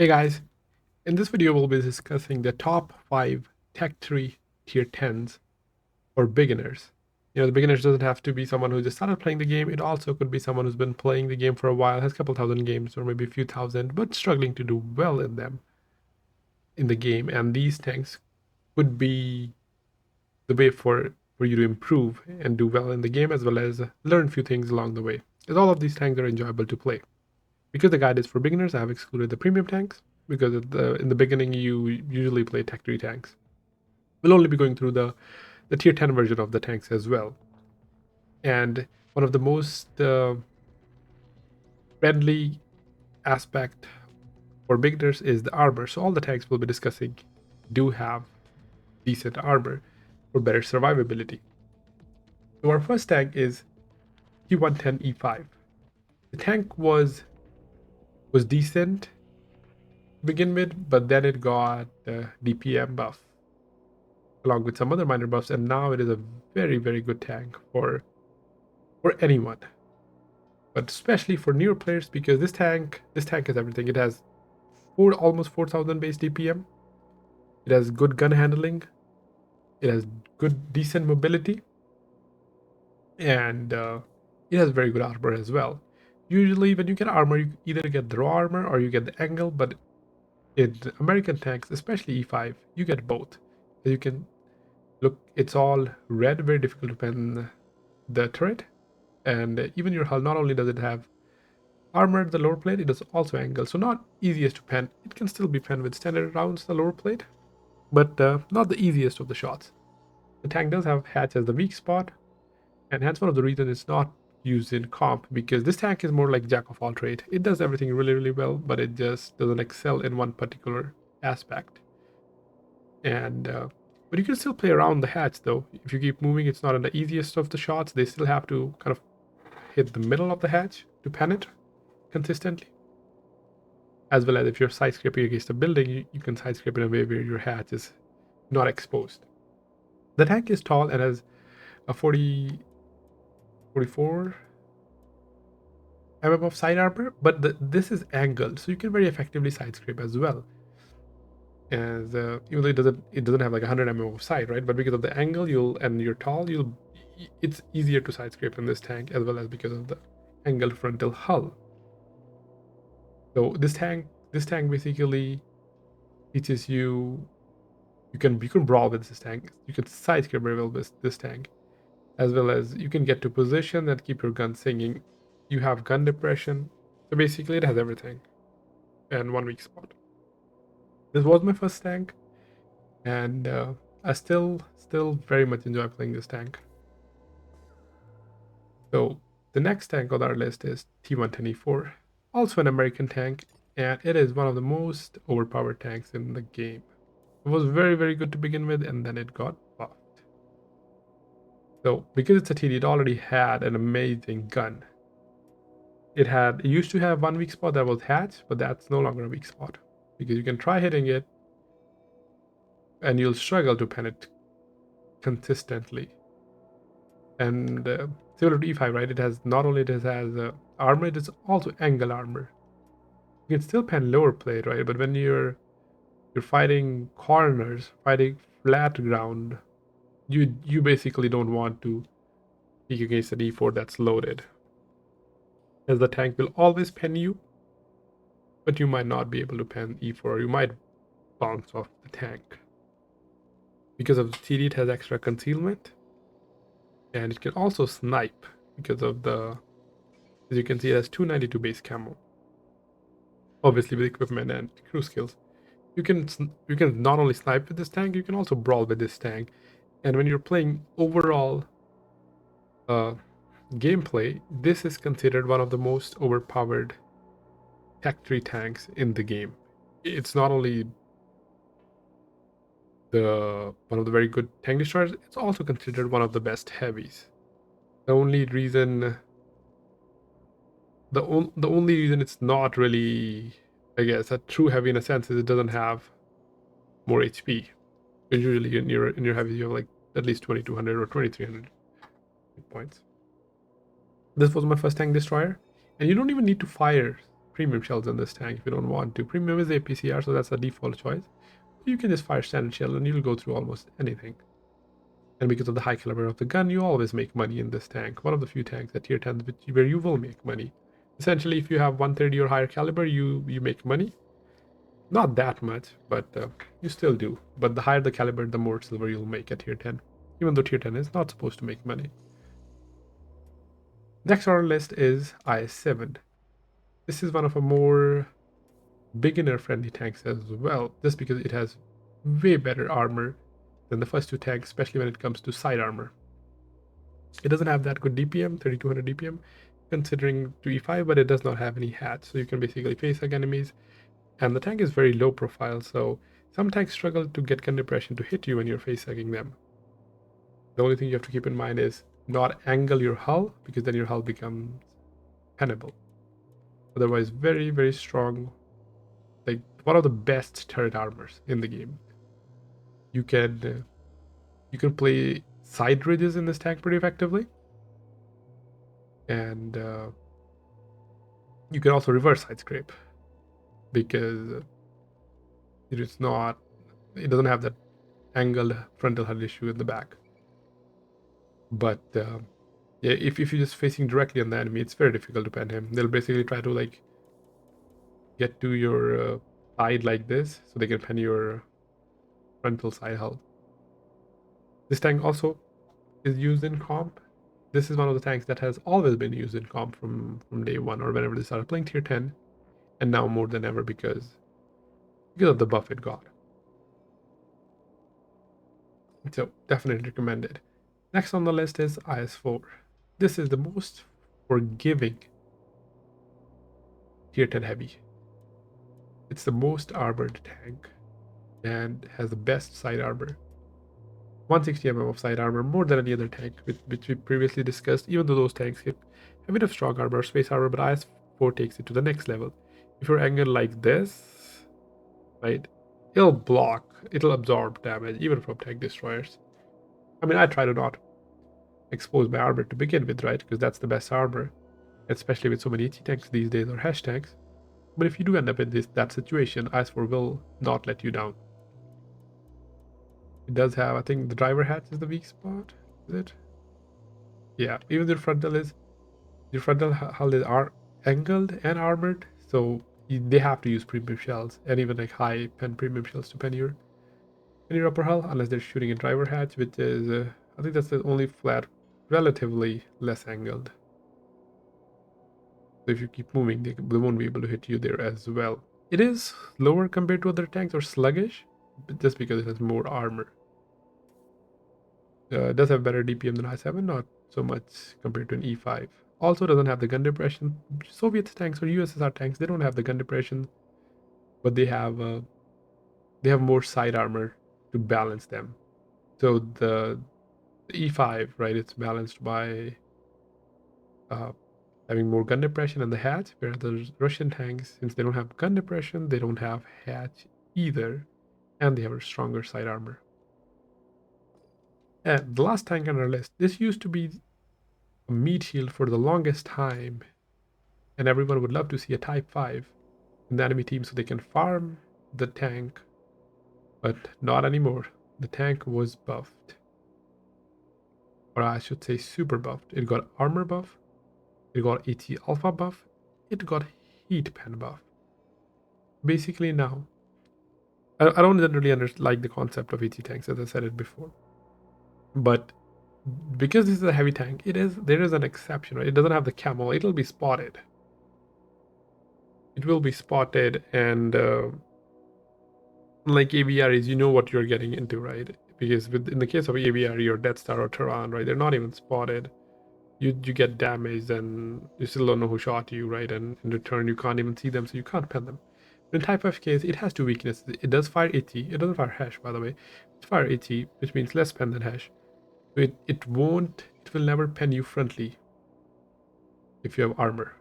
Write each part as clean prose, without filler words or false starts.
Hey guys, in this video we'll be discussing the top 5 Tech 3 Tier 10s for beginners. The beginners doesn't have to be someone who just started playing the game. It also could be someone who's been playing the game for a while, has a couple thousand games or maybe a few thousand, but struggling to do well in the game. And these tanks could be the way for you to improve and do well in the game as well as learn a few things along the way. As all of these tanks are enjoyable to play. Because the guide is for beginners, I have excluded the premium tanks because in the beginning you usually play Tech 3 tanks. We'll only be going through the tier 10 version of the tanks as well. And one of the most friendly aspect for beginners is the armor. So all the tanks we'll be discussing do have decent armor for better survivability. So our first tank is T110E5. The tank was decent to begin with, but then it got DPM buff along with some other minor buffs, and now it is a very, very good tank for anyone, but especially for newer players because this tank has everything. It has almost 4,000 base DPM. It has good gun handling. It has good decent mobility, and it has very good armor as well. Usually, when you get armor, you either get the raw armor or you get the angle, but in American tanks, especially E5, you get both. You can look, it's all red, very difficult to pen the turret, and even your hull. Not only does it have armor, the lower plate, it is also angled, so not easiest to pen. It can still be penned with standard rounds, the lower plate, but not the easiest of the shots. The tank does have hatch as the weak spot, and that's one of the reasons it's not used in comp, because this tank is more like jack of all trade. It does everything really, really well, but it just doesn't excel in one particular aspect. And but you can still play around the hatch though. If you keep moving, it's not in the easiest of the shots. They still have to kind of hit the middle of the hatch to pen it consistently. As well as if you're side scraping against a building, you can side scrape in a way where your hatch is not exposed. The tank is tall and has a 44 mm of side armor, but this is angled, so you can very effectively side scrape as well. As even though it doesn't have like 100 mm of side, right? But because of the angle, you're tall, it's easier to side scrape in this tank, as well as because of the angled frontal hull. So this tank basically teaches you can brawl with this tank. You can side scrape very well with this tank, as well as you can get to position and keep your gun singing. You have gun depression, so basically it has everything and one weak spot. This was my first tank, and I still very much enjoy playing this tank. So the next tank on our list is T110E4, also an American tank, and it is one of the most overpowered tanks in the game. It was very, very good to begin with, and then it got buffed. So because it's a TD, it already had an amazing gun. It used to have one weak spot that was hatch, but that's no longer a weak spot because you can try hitting it and you'll struggle to pen it consistently. And similar to E5, right? It has not only armor, it is also angle armor. You can still pen lower plate, right? But when you're fighting corners, fighting flat ground, you basically don't want to peek against an E4 that's loaded, as the tank will always pen you, but you might not be able to pen E4, or you might bounce off the tank. Because of the TD, it has extra concealment, and it can also snipe because of as you can see, it has 292 base camo. Obviously, with equipment and crew skills, you can not only snipe with this tank, you can also brawl with this tank. And when you're playing overall gameplay, this is considered one of the most overpowered Tech 3 tanks in the game. It's not only one of the very good tank destroyers, it's also considered one of the best heavies. The only reason the only reason it's not really, I guess, a true heavy in a sense is it doesn't have more HP. Usually in your heavy you have like at least 2200 or 2300 points. This was my first tank destroyer, and you don't even need to fire premium shells in this tank if you don't want to. Premium is APCR, so that's the default choice. You can just fire standard shell and you'll go through almost anything. And because of the high caliber of the gun, you always make money in this tank. One of the few tanks at tier 10 where you will make money. Essentially, if you have 130 or higher caliber, you make money. Not that much, but you still do. But the higher the caliber, the more silver you'll make at tier 10. Even though tier 10 is not supposed to make money. Next on our list is IS-7. This is one of a more beginner-friendly tanks as well, just because it has way better armor than the first two tanks, especially when it comes to side armor. It doesn't have that good DPM, 3200 DPM, considering to E5, but it does not have any hats, so you can basically facehug enemies. And the tank is very low profile, so some tanks struggle to get gun depression to hit you when you're facehugging them. The only thing you have to keep in mind is not angle your hull, because then your hull becomes tenable. Otherwise, very, very strong, like one of the best turret armors in the game. You can play side ridges in this tank pretty effectively, and you can also reverse side scrape because it doesn't have that angled frontal HUD issue in the back. But yeah, if you're just facing directly on the enemy, it's very difficult to pen him. They'll basically try to like get to your side like this, so they can pen your frontal side hull. This tank also is used in comp. This is one of the tanks that has always been used in comp from day one or whenever they started playing tier 10, and now more than ever because of the buff it got. So definitely recommended. Next on the list is IS-4. This is the most forgiving tier 10 heavy. It's the most armored tank and has the best side armor. 160 mm of side armor, more than any other tank, which we previously discussed, even though those tanks have a bit of strong armor, space armor, but IS-4 takes it to the next level. If you're angled like this, right, it'll block, it'll absorb damage, even from tank destroyers. I mean, I try to not expose my armor to begin with, right, because that's the best armor, especially with so many HE tanks these days or hash tanks. But if you do end up in that situation, IS-4 will not let you down. It does have, I think the driver hatch is the weak spot, is it? Yeah, even your frontal hull is angled and armored, so they have to use premium shells and even like high pen premium shells to pen your upper hull, unless they're shooting a driver hatch, which is I think that's the only flat relatively less angled. So if you keep moving, they won't be able to hit you there as well. It is lower compared to other tanks or sluggish, but just because it has more armor. It does have better DPM than I-7, not so much compared to an E5. Also doesn't have the gun depression. Soviet tanks or USSR tanks, they don't have the gun depression, but they have more side armor to balance them. So the E5, right, it's balanced by having more gun depression and the hatch, whereas the Russian tanks, since they don't have gun depression, they don't have hatch either, and they have a stronger side armor. And the last tank on our list, this used to be a meat shield for the longest time, and everyone would love to see a Type 5 in the enemy team so they can farm the tank, but not anymore. The tank was buffed, or I should say super buffed. It got armor buff, it got AT alpha buff, it got heat pen buff. Basically now, I don't really like the concept of AT tanks, as I said it before, but because this is a heavy tank, there is an exception, right? It doesn't have the camo. It'll be spotted. It will be spotted, and like ABRs, you know what you're getting into, right? Because in the case of ABR, your Death Star or Tehran, right, they're not even spotted. You get damaged, and you still don't know who shot you, right? And in return, you can't even see them, so you can't pen them. In Type 5 case, it has two weaknesses. It does fire AT. It doesn't fire hash, by the way. It fire AT, which means less pen than hash. So it will never pen you frontally if you have armor.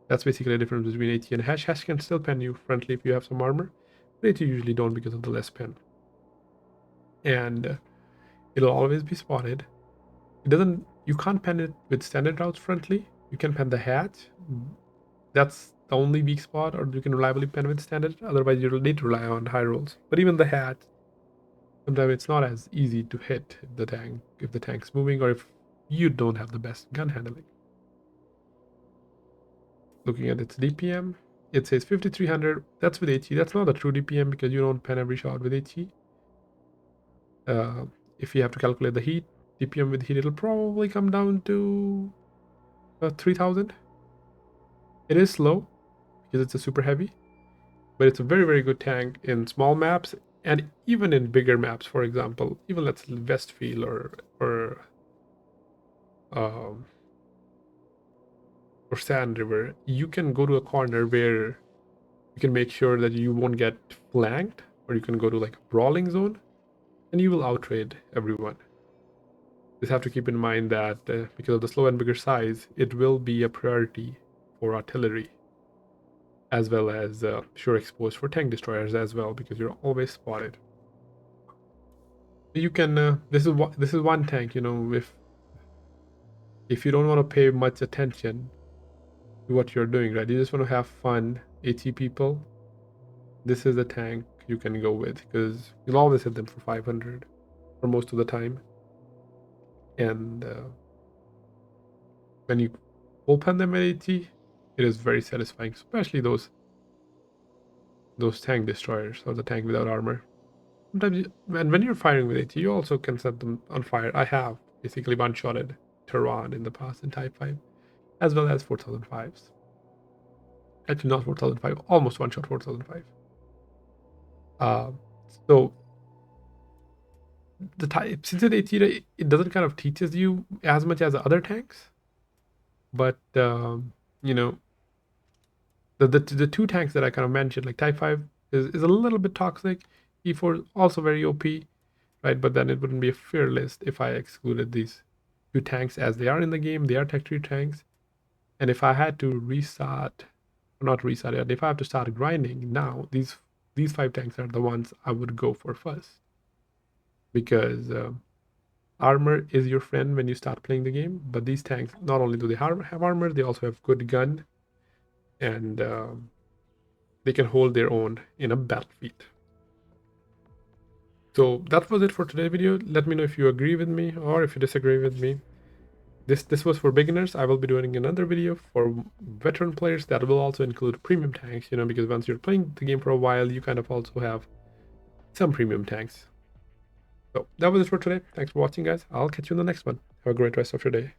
That's basically the difference between AT and hash. Hash can still pen you frontally if you have some armor, but AT usually don't because of the less pen. And it'll always be spotted. You can't pen it with standard routes frontally. You can pen the hatch. That's the only weak spot, or you can reliably pen withstand it. Otherwise, you'll need to rely on high rolls. But even the hat, sometimes it's not as easy to hit if the tank's moving, or if you don't have the best gun handling. Looking at its DPM, it says 5300. That's with HE. That's not a true DPM because you don't pen every shot with HE. If you have to calculate the heat, DPM with heat, it'll probably come down to 3000. It is slow because it's a super heavy, but it's a very, very good tank in small maps and even in bigger maps. For example, even let's Westfield um, or Sand River, you can go to a corner where you can make sure that you won't get flanked, or you can go to like a brawling zone, and you will outtrade everyone. Just have to keep in mind that because of the slow and bigger size, it will be a priority for artillery, as well as sure exposed for tank destroyers as well, because you're always spotted. You can this is one tank, you know, if you don't want to pay much attention to what you're doing, right? You just want to have fun, AT people. This is the tank you can go with because you'll always hit them for 500 for most of the time. And when you open them at AT, it is very satisfying, especially those tank destroyers or the tank without armor. Sometimes, and when you're firing with AT, you also can set them on fire. I have basically one-shotted Tehran in the past in Type 5, as well as 4005s. Actually, not 4005, almost one-shot 4005. So the type, since it's AT, it doesn't kind of teaches you as much as other tanks, but you know, the two tanks that I kind of mentioned, like Type 5 is a little bit toxic. E4 also very OP, right? But then it wouldn't be a fair list if I excluded these two tanks as they are in the game. They are tech tree tanks, and if I had to restart, or not restart it, if I have to start grinding now, these 5 tanks are the ones I would go for first, because armor is your friend when you start playing the game. But these tanks, not only do they have armor, they also have good gun, and they can hold their own in a battlefield. So that was it for today's video. Let me know if you agree with me or if you disagree with me. This was for beginners. I will be doing another video for veteran players that will also include premium tanks, you know, because once you're playing the game for a while, you kind of also have some premium tanks. So that was it for today. Thanks for watching, guys. I'll catch you in the next one. Have a great rest of your day.